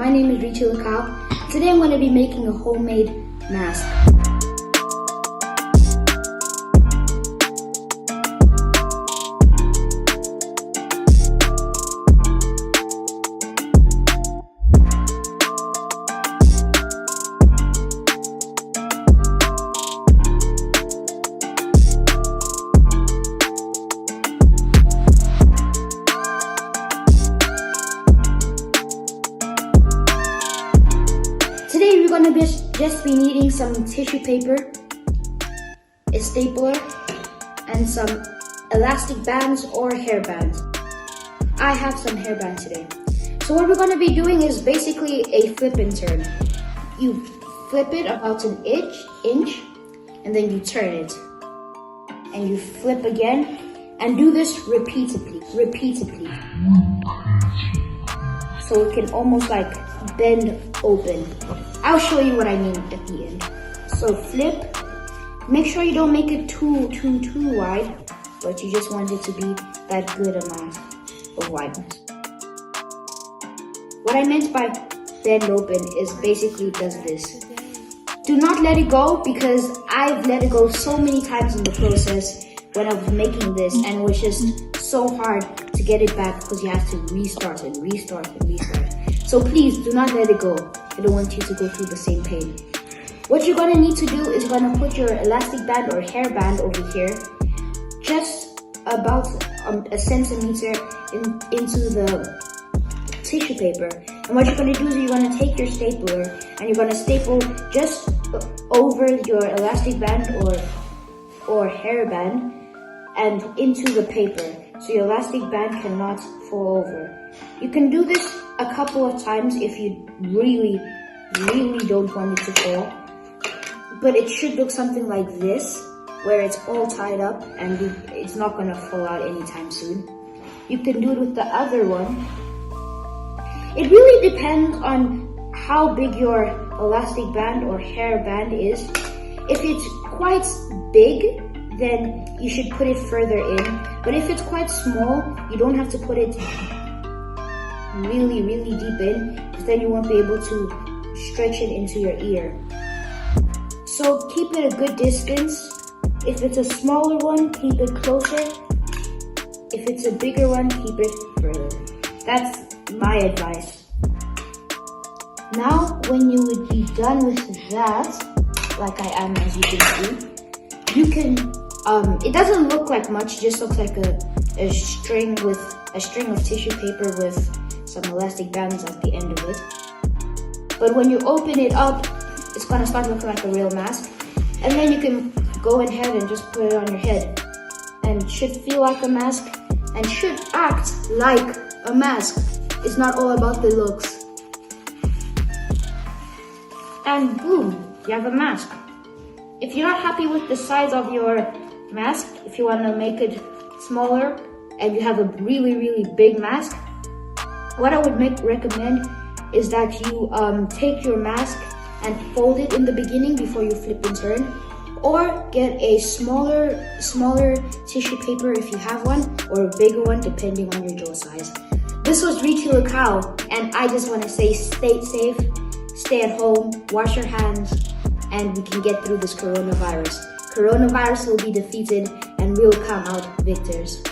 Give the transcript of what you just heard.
my name is RICHIE LUKAU. Today I'm going to be making a homemade mask. Today we're going to just be needing some tissue paper, a stapler, and some elastic bands or hair bands. I have some hair bands today. So what we're going to be doing is basically a flip and turn. You flip it about an inch, and then you turn it. And you flip again, and do this repeatedly. So it can almost like bend open. I'll show you what I mean at the end. So flip, make sure you don't make it too wide, but you just want it to be that good amount of wideness. What I meant by bend open is basically does this. Do not let it go, because I've let it go so many times in the process when I was making this, and it was just so hard to get it back because you have to restart and restart. So please do not let it go. I don't want you to go through the same pain. What you're gonna need to do is you're gonna put your elastic band or hair band over here, just about a centimeter into the tissue paper. And what you're gonna do is you're gonna take your stapler and you're gonna staple just over your elastic band or hair band and into the paper, so your elastic band cannot fall over. You can do this a couple of times if you really don't want it to fall, but it should look something like this, where it's all tied up and it's not going to fall out anytime soon. You can do it with the other one. It really depends on how big your elastic band or hair band is. If it's quite big, then you should put it further in. But if it's quite small, you don't have to put it really deep in, because then you won't be able to stretch it into your ear. So keep it a good distance. If it's a smaller one, keep it closer. If it's a bigger one, keep it further. That's my advice. Now, when you would be done with that, like I am, as you can see, you can, it doesn't look like much, it just looks like a string of tissue paper with some elastic bands at the end of it. But when you open it up, it's gonna start looking like a real mask. And then you can go ahead and just put it on your head. And it should feel like a mask and should act like a mask. It's not all about the looks. And boom, you have a mask. If you're not happy with the size of your mask, if you want to make it smaller and you have a really big mask, what I would recommend is that you take your mask and fold it in the beginning before you flip and turn, or get a smaller tissue paper if you have one, or a bigger one depending on your jaw size. This was RICHIE LUKAU, and I just want to say stay safe, stay at home, wash your hands, and we can get through this coronavirus. Coronavirus will be defeated and we'll come out victors.